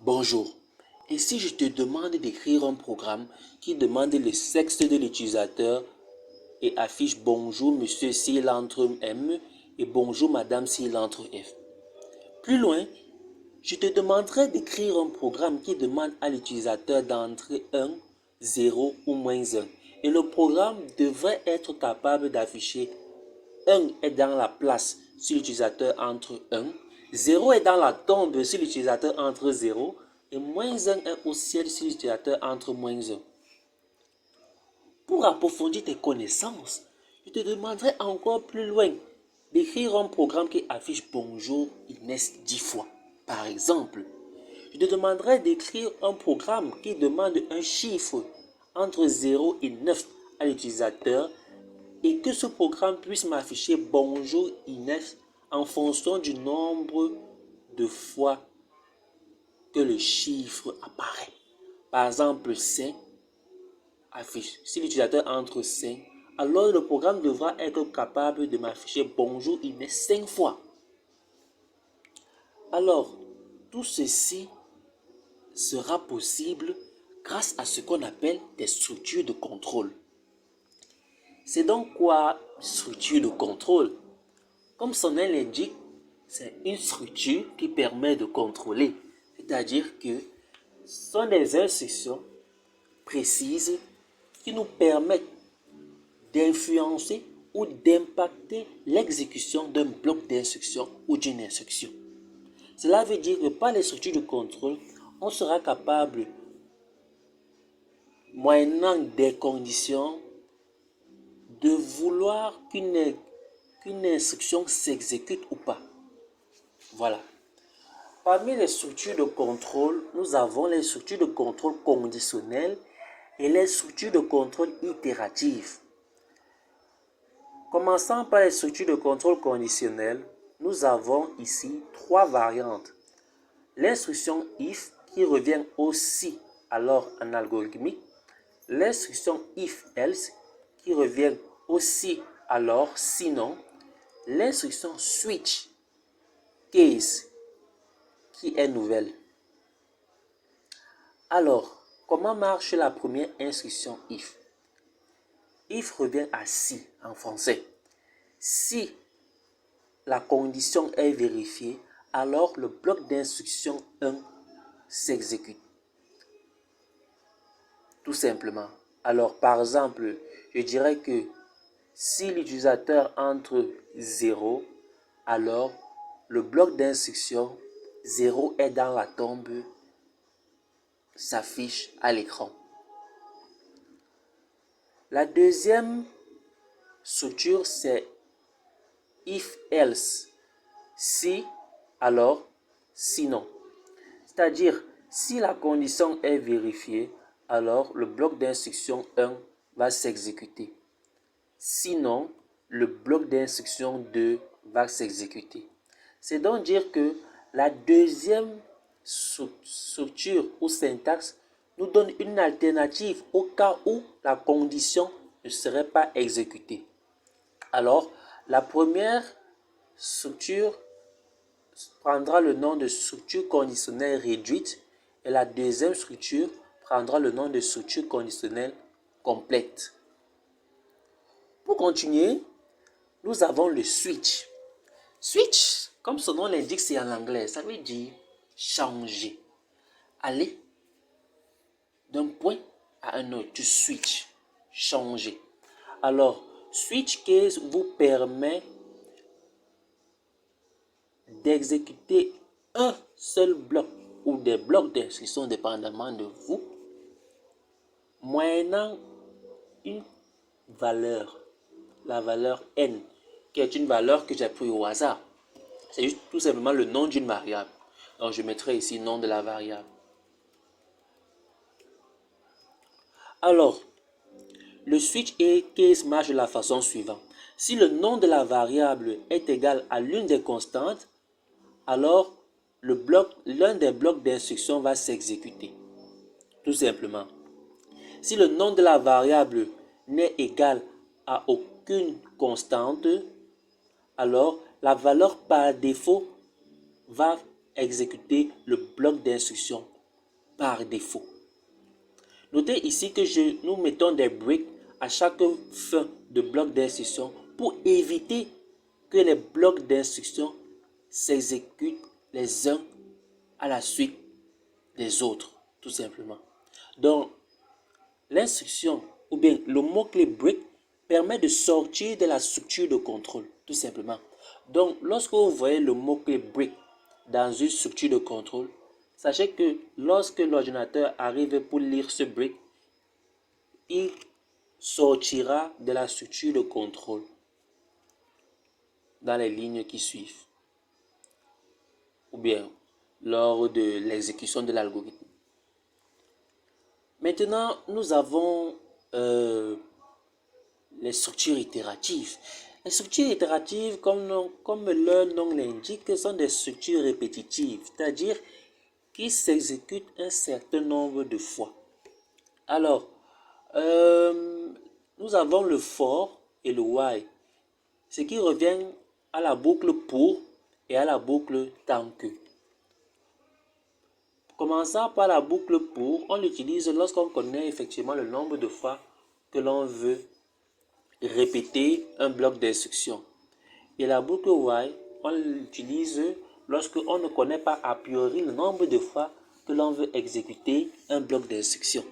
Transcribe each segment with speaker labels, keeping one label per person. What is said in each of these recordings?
Speaker 1: Bonjour. Et si je te demande d'écrire un programme qui demande le sexe de l'utilisateur et affiche bonjour monsieur s'il entre M et bonjour madame s'il entre F. Plus loin, je te demanderai d'écrire un programme qui demande à l'utilisateur d'entrer 1, 0 ou moins 1. Et le programme devrait être capable d'afficher 1 est dans la place si l'utilisateur entre 1, 0 est dans la tombe si l'utilisateur entre 0 et moins 1 est au ciel si l'utilisateur entre moins 1. Pour approfondir tes connaissances, je te demanderai encore plus loin d'écrire un programme qui affiche bonjour Inès 10 fois. Par exemple, je te demanderai d'écrire un programme qui demande un chiffre entre 0 et 9 à l'utilisateur et que ce programme puisse m'afficher bonjour Inès en fonction du nombre de fois que le chiffre apparaît. Par exemple, 5 affiche. Si l'utilisateur entre 5, alors le programme devra être capable de m'afficher bonjour Inès 5 fois. Alors, tout ceci sera possible grâce à ce qu'on appelle des structures de contrôle. C'est donc quoi structure de contrôle? Comme son nom l'indique, c'est une structure qui permet de contrôler. C'est-à-dire que ce sont des instructions précises qui nous permettent d'influencer ou d'impacter l'exécution d'un bloc d'instruction ou d'une instruction. Cela veut dire que par les structures de contrôle, on sera capable, moyennant des conditions, de vouloir qu'une instruction s'exécute ou pas. Voilà. Parmi les structures de contrôle, nous avons les structures de contrôle conditionnelles et les structures de contrôle itératives. Commençant par les structures de contrôle conditionnelles, nous avons ici trois variantes. L'instruction if qui revient aussi alors en algorithmique, l'instruction if else qui revient aussi alors sinon, l'instruction switch case qui est nouvelle. Alors, comment marche la première instruction if? If revient à si en français. Si la condition est vérifiée, alors le bloc d'instruction 1 s'exécute. Tout simplement. Alors, par exemple, je dirais que si l'utilisateur entre 0, alors le bloc d'instruction 0 est dans la tombe s'affiche à l'écran. La deuxième structure, c'est if else. Si, alors, sinon. C'est-à-dire, si la condition est vérifiée, alors le bloc d'instruction 1 va s'exécuter. Sinon, le bloc d'instruction 2 va s'exécuter. C'est donc dire que la deuxième structure ou syntaxe nous donne une alternative au cas où la condition ne serait pas exécutée. Alors, la première structure prendra le nom de structure conditionnelle réduite et la deuxième structure prendra le nom de structure conditionnelle complète. Pour continuer, nous avons le switch. Switch, comme son nom l'indique, c'est en anglais. Ça veut dire changer. Aller d'un point à un autre. Tu switch. Changer. Alors, switch case vous permet d'exécuter un seul bloc ou des blocs d'instruction dépendamment de vous, moyennant une valeur, la valeur n, qui est une valeur que j'ai prise au hasard. C'est juste tout simplement le nom d'une variable. Donc je mettrai ici nom de la variable. Alors, le switch case marche de la façon suivante. Si le nom de la variable est égal à l'une des constantes, alors l'un des blocs d'instruction va s'exécuter. Tout simplement. Si le nom de la variable n'est égal à aucune constante, alors la valeur par défaut va exécuter le bloc d'instruction par défaut. Notez ici que nous mettons des breaks à chaque fin de bloc d'instruction pour éviter que les blocs d'instruction s'exécutent les uns à la suite des autres, tout simplement. Donc, l'instruction ou bien le mot-clé break permet de sortir de la structure de contrôle, tout simplement. Donc, lorsque vous voyez le mot-clé break dans une structure de contrôle, sachez que lorsque l'ordinateur arrive pour lire ce break, il sortira de la structure de contrôle dans les lignes qui suivent, ou bien lors de l'exécution de l'algorithme. Maintenant, nous avons les structures itératives. Les structures itératives, comme leur nom l'indique, sont des structures répétitives, c'est-à-dire qui s'exécutent un certain nombre de fois. Alors, nous avons le for et le while, ce qui revient à la boucle pour et à la boucle tant que. Commençant par la boucle pour, on l'utilise lorsqu'on connaît effectivement le nombre de fois que l'on veut répéter un bloc d'instruction. Et la boucle while, on l'utilise lorsque on ne connaît pas a priori le nombre de fois que l'on veut exécuter un bloc d'instruction.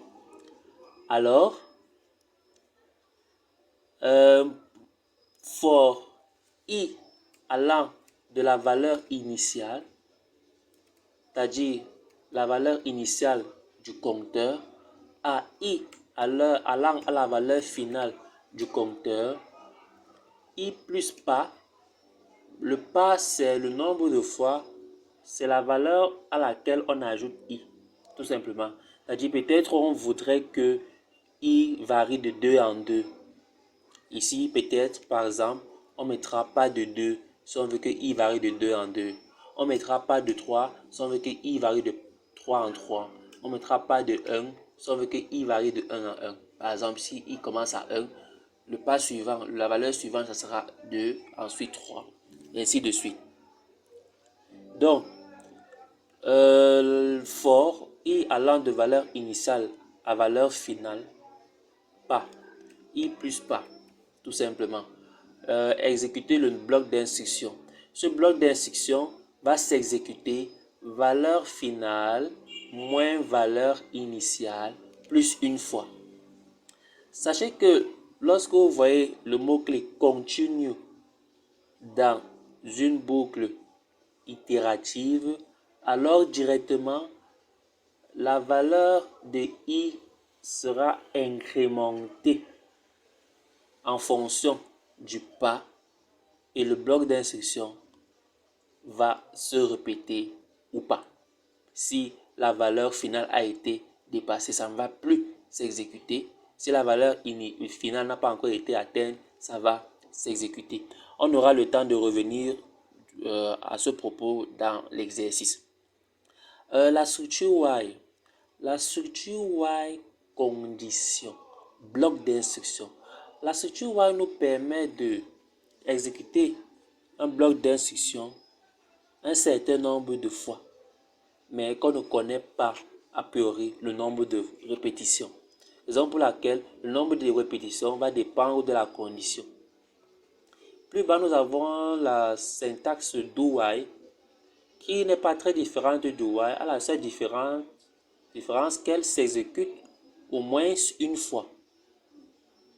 Speaker 1: Alors, for i allant de la valeur initiale, c'est-à-dire la valeur initiale du compteur, à i allant à la valeur finale du compteur, i plus pas. Le pas, c'est le nombre de fois, c'est la valeur à laquelle on ajoute i, tout simplement. C'est-à-dire peut-être on voudrait que i varie de 2 en 2. Ici, peut-être, par exemple, on ne mettra pas de 2 si on veut que i varie de 2 en 2. On ne mettra pas de 3 si on veut que i varie de 3 en 3. On ne mettra pas de 1 si on veut que i varie de 1 en 1. Par exemple, si i commence à 1, le pas suivant, la valeur suivante, ça sera 2, ensuite 3, et ainsi de suite. Donc, for i allant de valeur initiale à valeur finale, pas, i plus pas, tout simplement. Exécuter le bloc d'instruction. Ce bloc d'instruction va s'exécuter valeur finale moins valeur initiale plus une fois. Sachez que lorsque vous voyez le mot-clé continue dans une boucle itérative, alors directement la valeur de i sera incrémentée en fonction du pas et le bloc d'instruction va se répéter ou pas. Si la valeur finale a été dépassée, ça ne va plus s'exécuter. Si la valeur finale n'a pas encore été atteinte, ça va s'exécuter. On aura le temps de revenir à ce propos dans l'exercice. La structure while. La structure while condition, bloc d'instruction. La structure while nous permet de exécuter un bloc d'instruction un certain nombre de fois, mais qu'on ne connaît pas a priori le nombre de répétitions. Raison pour laquelle le nombre de répétitions va dépendre de la condition. Plus bas, nous avons la syntaxe do while qui n'est pas très différente de while, à la seule différence qu'elle s'exécute au moins une fois.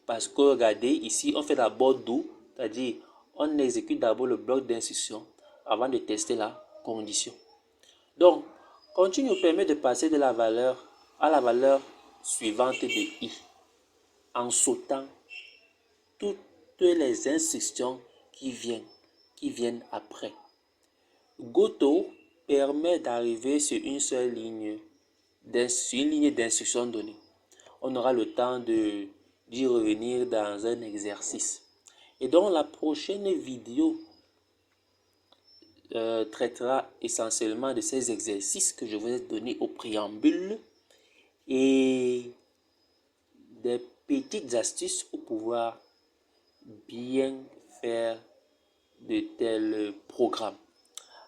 Speaker 1: Parce que regardez, ici, on fait d'abord do, c'est-à-dire on exécute d'abord le bloc d'instruction avant de tester la condition. Donc, continue nous permet de passer de la valeur à la valeur suivante de i en sautant toutes les instructions qui viennent après. Goto permet d'arriver sur une seule ligne, sur une ligne d'instruction donnée. On aura le temps d'y revenir dans un exercice. Et donc la prochaine vidéo traitera essentiellement de ces exercices que je vous ai donnés au préambule et des petites astuces pour pouvoir bien faire de tels programmes.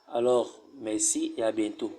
Speaker 1: Alors, merci et à bientôt.